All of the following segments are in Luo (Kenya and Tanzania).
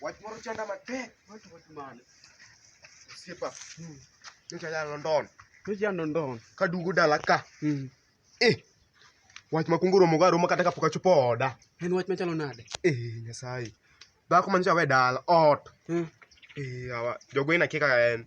Wach moro chanda matek. Wach mane? Siepa. Nyocha ya London. Kadugo dala ka. Wach makunguro romo kata kapok achopo oda. En wach machalo nade? Nyasaye. Dhako manyocha we dala ot. Jogwena kika en.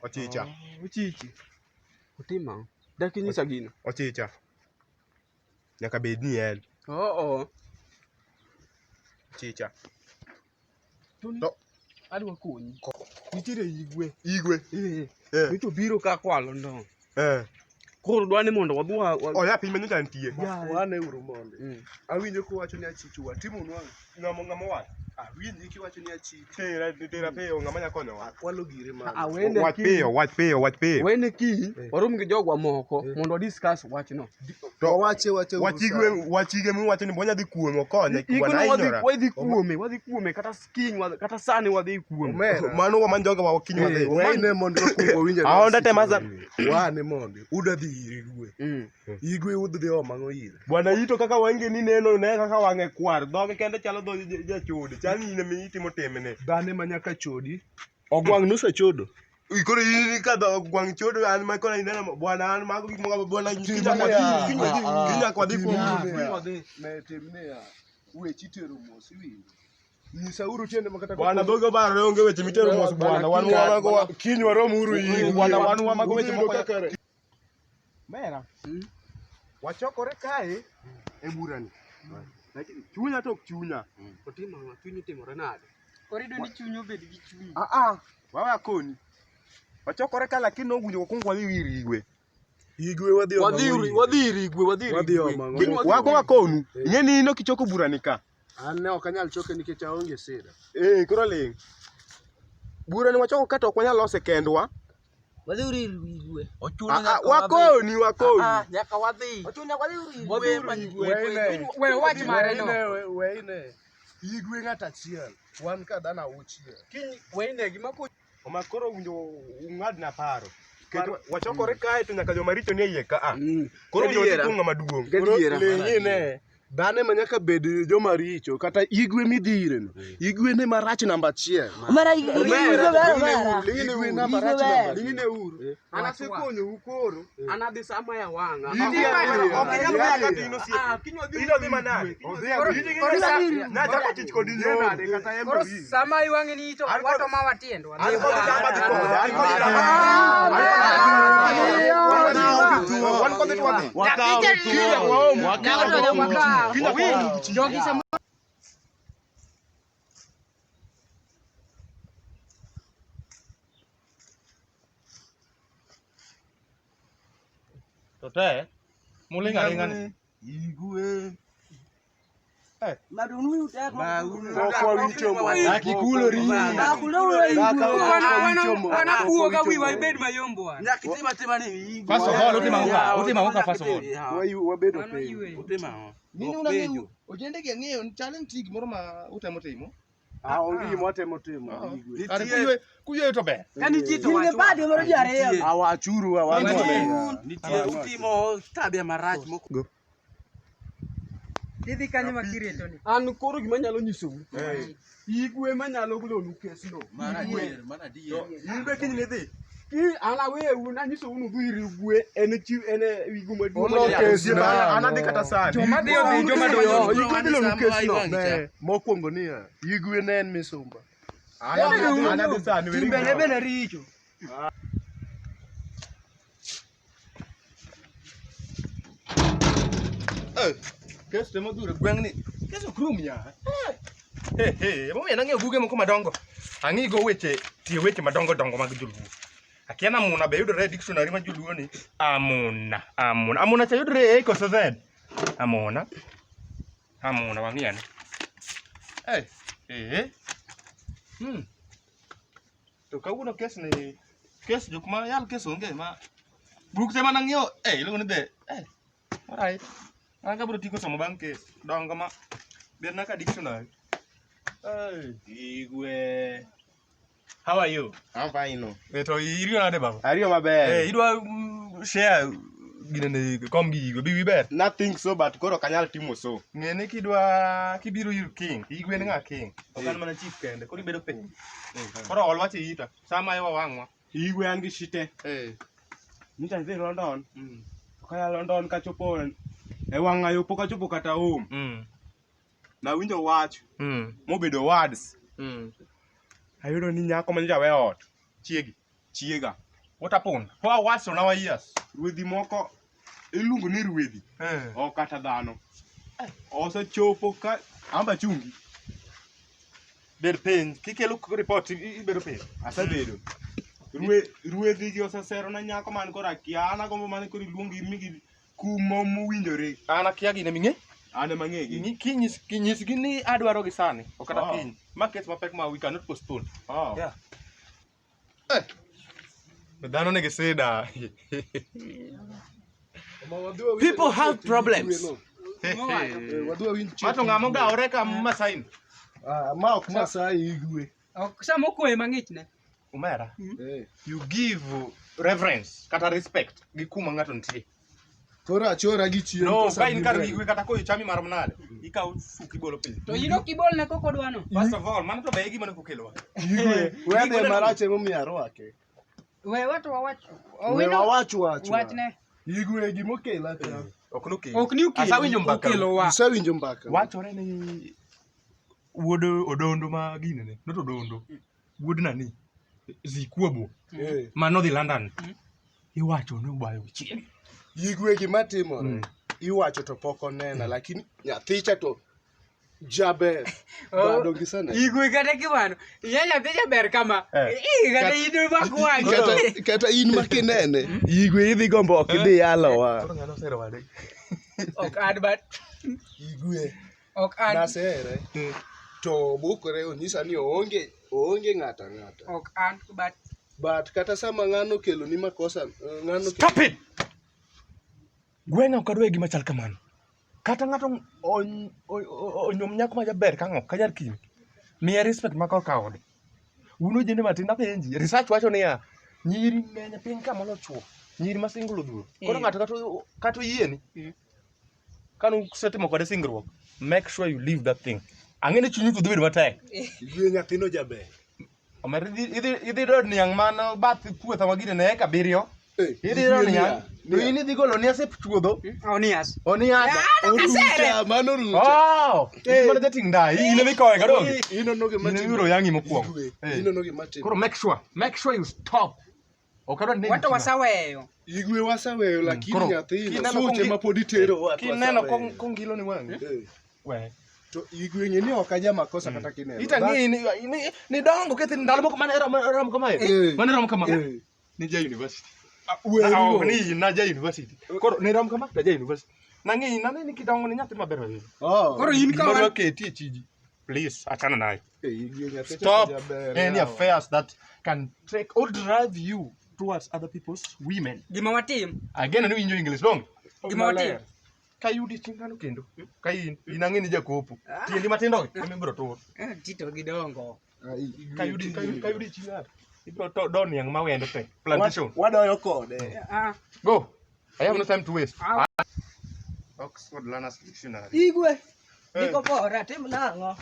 Ochicha. Ochichi. Otima. Daki nyisa gino. Ochicha. Nyaka bed ni en. Ochicha. To adwa konyi. Nitiere igwe. Nito biro ka kwa London. Koro dwani mondo wadhi oya piny manyocha nitie. Wane uru mondo. Awinjo kuwacho ni achichu watimo nwango. Ng'amo wach. Awinjo kiwacho ni achichu. Tera peyo ng'ama nyako wa. Akwalo gire mano. Wach peyo. Wene ki warom gi jogwa moko mondo wa discuss wachno. To wache wach igwe miwacho ni bonya dhi kuomo konye kwana inyora. Wadhi kuome kata skiny kata sani wadhi kuome. Mano wa manjoga wa kiny wadhi. Wene mondo kuongo winjo. Aonda temaza. Wane mondo uda dhi igwe. Igwe udhi omango ire. Bwana ito kaka wange ni neno ne kaka wange kwar. Dhoge kende chalo dho jachode. Chani ine mitimo temene. Dhane manyaka chodi. Ogwang nusa chodo. Ikoro yini ka dho gwang chodo an ma kona inena bwana an mago gik moga bwana kinya kwa dhi ne temne ya wechi tero mos iwinjo. Nyisa uru tiende makata bwana dhogo baro onge weche mitero mos bwana wan mago kinywa romo uru yi bwana wan mago weche moko kakare. Mera. Wachokore kae e burani. Lakini chunya tok chunya. Otima chunyi timore nade? Korido ni chunyo bed gi chuny. Wawa koni. Wachokore ka lakini nowinjo kuongo wadhi wir igwe. Igwe wadhi igwe. Wako konu. Ing'eni ino kichoko burani ka. An ne ok anyal choke nikech aonge sida. Koro ling. Burani wachoko ka to ok wanyal lose kendwa. Wadhi uri igwe. Wakoni. Nyaka wadhi. Ochunya wadhi igwe. We wach mare no. Weine. Igwe ng'at achiel. Wan ka dhano auchiel. Kiny weine gima ko omakoro winjo ung'adna paro. Keto wachokore kae to nyaka joma richo ni iye ka. Koro winjo ng'ama maduong'. Ling'ine. Dhane manyaka bed joma richo kata igwe midhire no. Igwe ne marach namba 1. Mara igwe Igwe na marach namba. Lingine uru. Anasekonyo ukoro. Anadhi sama ya wanga. Koro sama iwange ni ito wato mawatiendo. Tote, mulinga igwe. Madunu yuta kwa wicho mo. Akikulo ringi. Wanakuo ka wiwa ibed mayombo. Nyakitima tema ni. First of all, utima first of all. Wabedo pe. Utima. Nini unang'eyo? Ojende ke ng'eyo ni challenge tig moro ma utemo timo. Ongi motemo timo igwe. Ari kuye to be. Kani chito wacho. Ninde badi moro jare. Awachuru awango. Nitie utimo tabia marach moko. Didhi kanyo makireto ni. An koro gima nyalo nyisou. Igwe manyalo golonu kesno. Mana dier. Yimbe kiny ne dhi. Ki ana wewu na nyisou nu dhiri igwe en igwe maduong'. Ono kesi na anadhi kata sani. Joma donjo. Igwe golonu kesno. Mokwongo ni igwe ne en misumba. Anadhi sani. Timbe ne bene richo. Kes temo dure gweng'ni. Kes okrum ya. Momiyo nang'eyo buge moko madongo. Ang'igo tie weche madongo mag joluo. Akia na amuna be yudore e dictionary ma joluo ni. Amuna cha yudore e koso Z. Amuna wang'iya ni. To kawuono kes jok ma yal kes onge ma buk te mana ng'iewo iluongo ni be alright. An kabro tiko somo bang' kes dongo ma bedna ka dictionary. Igwe. How are you? I'm fine no. To iriyo nade baba? Ariyo maber. Idwa share ginene kom gi igwe biwi ber. Nothing so but koro kanyal timo so. Ng'eni kibiro ir king, igwe ni ng'a king. Okan mana chief kende, koro ibedo piny. Koro ol wach ita, sama yo wang'wa. Igwe an gi shite. Nita dhi London. Kaya London kachopo e wang'ayo pok achopo kata home. Nawinjo wach mobedo words. Ayudo ni nyako ma jawe ot. Chiega. What happened? How was on our years? Ruedhi moko iluongo ni ruedhi. O kata dhano. Osechopo ka amba chungi. Bed piny, kikelo report ibedo piny. Asebedo. Ruedhi gi osesero na nyako man kora kia ana gombo man kora iluongi migi kuma mowinjore. An akia gine ming'e? An ema ng'egi. Kinyisgi ni adwaro gi sani, ok kata piny. Ma kes mapek ma we cannot postpone. Yeah. Dhano nigi sida. People have problems. Mato ng'amo gaore ka masain. Ma ok Masai igwe. Ok samo kwe mang'ich ne. Umera. You give reverence kata respect gi kuma ng'ato nitie. Koro achora gi chien. No, ka in kar igwe kata koyo chami mar manade. Ikaw suki bolo piny. To yino kibol ne koko dwano. First of all, mano to be gima ne kokelo. Igwe. Wede marache momiyo arwake. We watu wawach. Wach ne. Igwe gimokela cha. Ok nuki. Ok ni ukelo. Asawinjo mbaka. Asawinjo mbaka. Wachore ni wuod odondo ma ginene. Not odondo. Wuod nani? Zikuobo. Mano dhi London. Iwacho ni ubayo chieng. Igwe gima timore. Iwacho to pok onena lakini nyathicha to jaber. Bado gisana. Igwe kata kiwano. Nyathi jaber kama. Kata inu bakwanyo. Kata in makinene. Igwe idhi gombo ok idhi yalowa. Koro ng'ano sero wade. Ok ad but. Igwe. Ok ad. Nasere. To bukore onyisa ni oonge ng'ata. Ok ad but kata sama ng'ano kelo ni makosa ng'ano. Stop it. Gweng'a ok adwa gima chal kamano. Kata ng'ato onyom nyako ma jaber kang'o ka jar kiny. Miya respect ma korka ode. Uno jende matin apenji. Research wacho niya, nyiri ng'eny piny ka molo chuo. Nyiri ma single odhuro. Koro ng'ato kata yieni. Kanu setimo kode singruok. Make sure you leave that thing. Ang'e chunyi to dhi matek. Igwe nyathino jaber. Omer idhi dod niang' mano bath puotha magine ne eka biriyo. Idhi dod niang'. To in idhi golo nias e chuodho. Onias. Orucha mano rucha. Oh! Mana jating dai. In idhi koe kadongi. Inono gi In ibiro yangi mokwongo. Inono gi matin. Koro make sure you stop. Ok adwa neno. Watu wasaweyo. Igwe wasaweyo lakini Koro, nyathino soche ma pod itero watu. Kineno kongilo ni wangi. We. To igwe ng'eni ok aja makosa kata kineno. Itangi ni dongo kethi ndalo moko mane rom kamae. Mane rom kamae. Ni ja university. Ni na ja university. Koro ni rom kama ja university. Nangi nane ni kidongo ni nyathi maber wewe. Koro in ka Moro keti e chiji. Please achana naye. Igwe nyathi Stop jaber. any affairs that can take or drive you towards other people's women. Gima watim. Again, ni winjo English dong. Gima watim. Kayudi chingano kendo. Kain inang'e ni jakopo. Tiendi matindo ema ibiro tur. Tito gidongo. Kayudi chingano. Ibiro to don yang mawendo te. Plantation. Wadoyo kode. Go. I have no time to waste. Oxford Learners Dictionary. Igwe. Ndiko pora tim nang'o?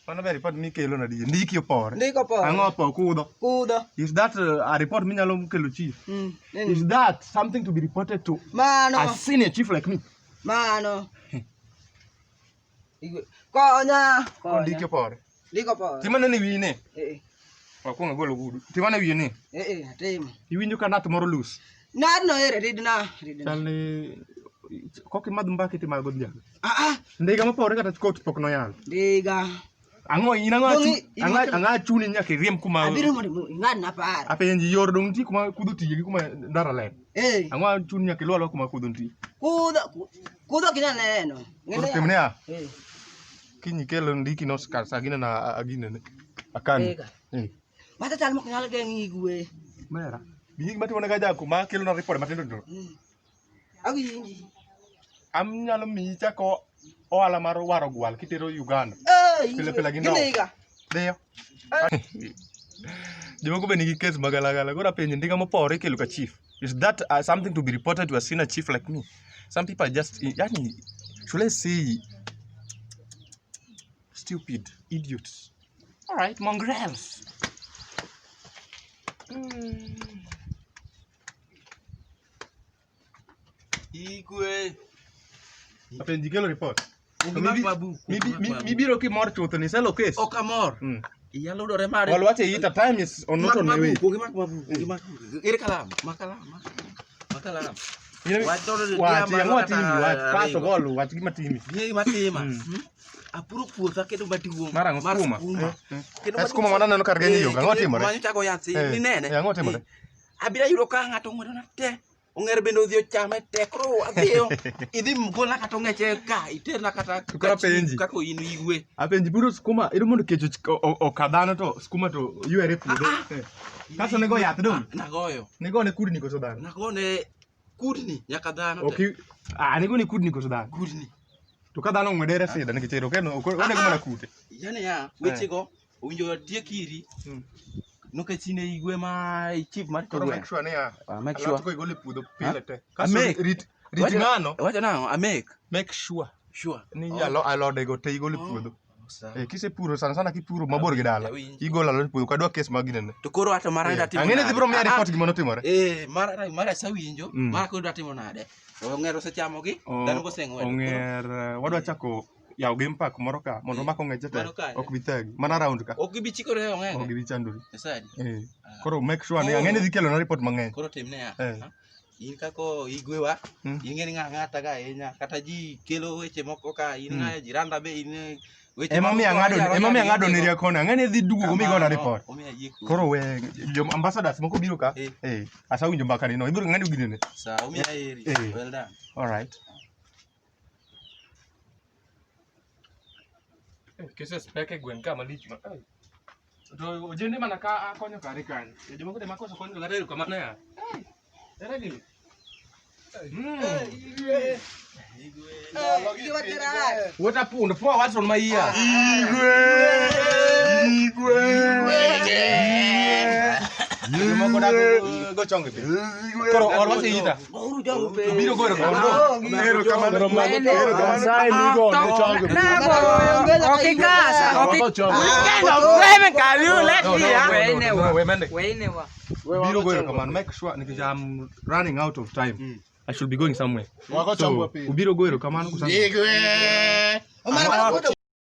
Mano be report mikelo na die. Ndiki opore. Ndiko pora. Ang'o po kudho? Kudho. Is that a report minyalo kelo chief? Is that something to be reported to Mano. a senior chief like me? Mano. Igwe. Konya. Ndiki opore. Ndiko pora. Timane ni wine. Eh. Golo gudu. Timane wine. Atim. Iwinjo ka nath moro loose. Nadno ere ridna. Chale koki madh mbaki ti mag godhiambo. Ndiga mopore kata kot pok noyal. Ndiga. Ang'o in ang'a chuni nyaka iriem kuma. Abiro mondo ing'adna paro. Apenji yor dong ti kuma kudho tije gi kuma ndara len. Ang'o chuni nyaka ilwalo kuma kudho nti. Kudho kinya neno. Koro temne a. Kinyi kelo ndiki no sa gine na agine ne. Akani. Mata chal mok nyalo geng'i igwe. Mera. Bigi matimo ne ga jako ma kelo na report matindo ndo. Awinji. Am nyalo miyi chako ohala mar waro gwal kitero Uganda. Pile gi Ndiga. Deyo. Jomoko be nigi kes magalagala. Koro apenji ndiga mopore ikelo ka chief. Is that something to be reported to a senior chief like me? Some people are just, yani, should I say, stupid, idiots. All right, mongrels. Igwe. Apa yang jika lo report? Ugima babu. Mi biro ki mor chuth ni selo case. Okamor. Iya lo dore mare. Walu wache ita time is on not on my way. Ugima babu. Ugima. Ire kalam. Makalam. Wache yang wati mi wache. First of all, wache gima timi. Ye matima. Apuru puta kedo batiwo. Marang skuma. Skuma mana nano karganya yoga ngoti more. Manyo chako yansi ni nene. Ya ngoti more. Abira yudo ka ngato ngwedo na te. Ong'er bende odhi ochame te koro adhiyo idhi mgola kata ong'eche ka iterna kata kaka in igwe. Apenji biro skuma ido mondo kech okadhano to skuma to ywere puodho. Kaso nego yath dong. Nagoyo. Nego ne kudni koso dhano. Nagone kudni nyaka dhano te. Okay. Nego ne kudni koso dhano. Kudni. To ka dhano ng'wedere sida nikech ero keno onego mana kute. Yani ya wechego owinjo tiekiri. Nikech in igwe ma chief mar Koro make sure ni ya. Make sure. Alot ko igole puodho pile te. Kaso rit ng'ano. Wacha nang'o? Make sure. Sure. Ni alode go te igole puodho. Kisepuro sana kipuro mabor gi dala. Igolo alode puodho kadwa kes mag ginene. To koro ato mara da timo. Ang'eni dhi biro miya report gima notimore. Mara sawinjo. Mara koro da timo nade. Ong'ero sechamo gi. Dhano goseng'wedo. Ong'er wadwa chako yaw game park moro ka mondo mak ong'eche te ok bi thagi mana round ka ok gibi chikore ong'enge ok bi chanduri esadi koro make sure ni ang'eni dhi kelo na report mang'eny koro timne ya in kako igwewa ing'eni ng'ata ga ahinya kata ji kelo weche moko ka in ng'a jiranda be in weche emomiyo ang'ado ne rieko ne ang'eni dhi duogo migona report koro we jo ambassadors moko biro ka asawinjo mbaka ni no ibiro ng'ani ginene sa omiya eri well done all right. Kese speke gwen kama lich ma. To ojende mana ka akonyo kare kan. Jomoko de makoso konyo gare ko mana ya. Era gini. What happened? For what's on my ear? Jomoko da go chonge pe. Koro orwa se ita. Biro go ko ndo. Ero kama sai mi go go chonge. Okay casa. Okay. Wewe kariu let me. Biro go ko man make sure nikija I'm running out of time. I should be going somewhere. So, ubiro go kamano kusana.